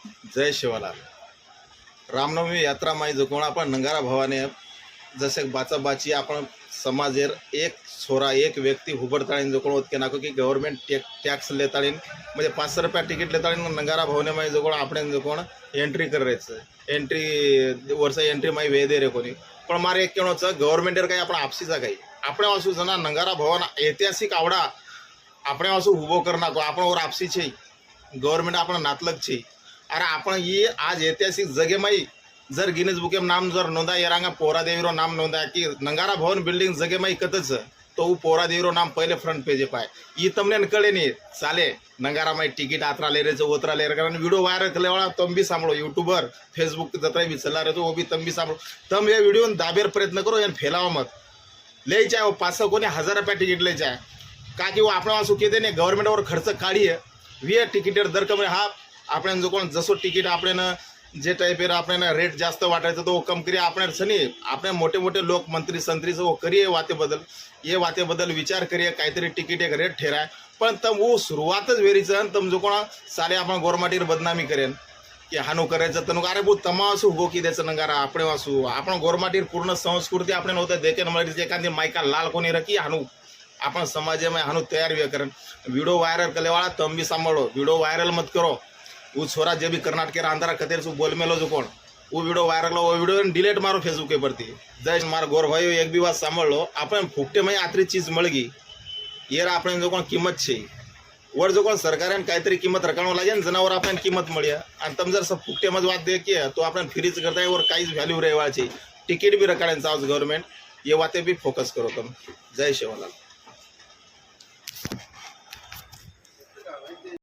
जय शिवलाल। रामनवमी यात्रा माई जो कोण आपण नंगारा भावाने जसे बाचा बाची आपण समाजेर एक छोरा एक व्यक्ती हुबडताळीन जो कोण के नाको की गव्हर्नमेंट टॅक्स लेताळीन म्हणजे 500 रुपया तिकीट लेताळीन नंगारा भावने माई जो कोण आपण जो कोण एंट्री करायचं एंट्री वर्ष एंट्री माई वे दे रे कोणी पण मारे एक केणोच गव्हर्नमेंटेर काही आपण आपसीचा काही આપણે વાસુ જના નંગારા ભવન ઐતિહાસિક આવડા આપણે વાસુ ઊભો કરી નાખો આપણો ઓર આપસી છે ગવર્મેન્ટ આપણો નાતલક છે અરે આપણે એ આજ ઐતિહાસિક જગ્યામાં जर गिनीज बुकेम नाम जर नोंदा येरांगा पोरादेवीरो नाम नोंदा कि नंगारा भवन बिल्डिंग जगेमा इकतच तो पोरादेवीरो नाम पहले फ्रंट पेजे पाय ई तमने कळे नहीं चाले नंगारा माई टिकट आतरा ले रे ओतरा ले रे कारण वीडियो वायरल करले वाला तुम भी सांभळो यूट्यूबर फेसबुक जत्रा भी चला रे तो वो भी तुम भी सांभळो तुम ये वीडियो दाबेर प्रयत्न करो यान फैलावा मत ले जाए वो 500 कोने 1000 रुपया टिकट ले जाए का कि वो आपणा वासू के देने गवर्नमेंट वर खर्च काढीए वे टिकिटेर दर कमी हा आपण जो कोण जसो टिकीट आपण जे टाइपेर आपण रेट जास्त वाटायचं तो कम करिए आपण सनी आपण मोठे मोठे लोक मंत्री संत्री वो करिए वाते बदल विचार करिए काहीतरी टिकीट एक रेट ठेराय पण तम वो सुरुवातच वेरीचं तम जो कोणा साले आपण गोरमाटीर बदनामी करेन की हानू करायचं तनु अरे बो तमासू उभो की द्यायचं नंगारा आपण वासू आपण गोरमाटीर पूर्ण संस्कृती आपण नव्हतं देखे नंबर एखादी मायका लाल कोणी रखी हानू आपण समाजामध्ये हानू तयार वे करन वीडियो वायरल करले वाला तम भी सांभळो वीडियो वायरल मत करो वो छोरा जे भी कर्नाटक के अंदर कतेर सु बोल मेलो जो कौन वो वीडियो वायरल वो वीडियो डिलीट मारो फेसबुक के परती जय मार गोर भाई एक भी बात सांभ लो अपन फुकटे में आतरी चीज मळगी ये आपण जो कोण किंमत छे वर जो कोण सरकारान काहीतरी किंमत रकाणो लागे जनावर आपण किंमत मळ्या आणि तम जर सब फुकटे मध्ये वाद दे के तो आपण फ्रीज करताय वर काहीच व्हॅल्यू रेवाची तिकीट भी रकाड्यांचा आज गव्हर्नमेंट ये वाते भी फोकस करो तुम जय शिवलाल।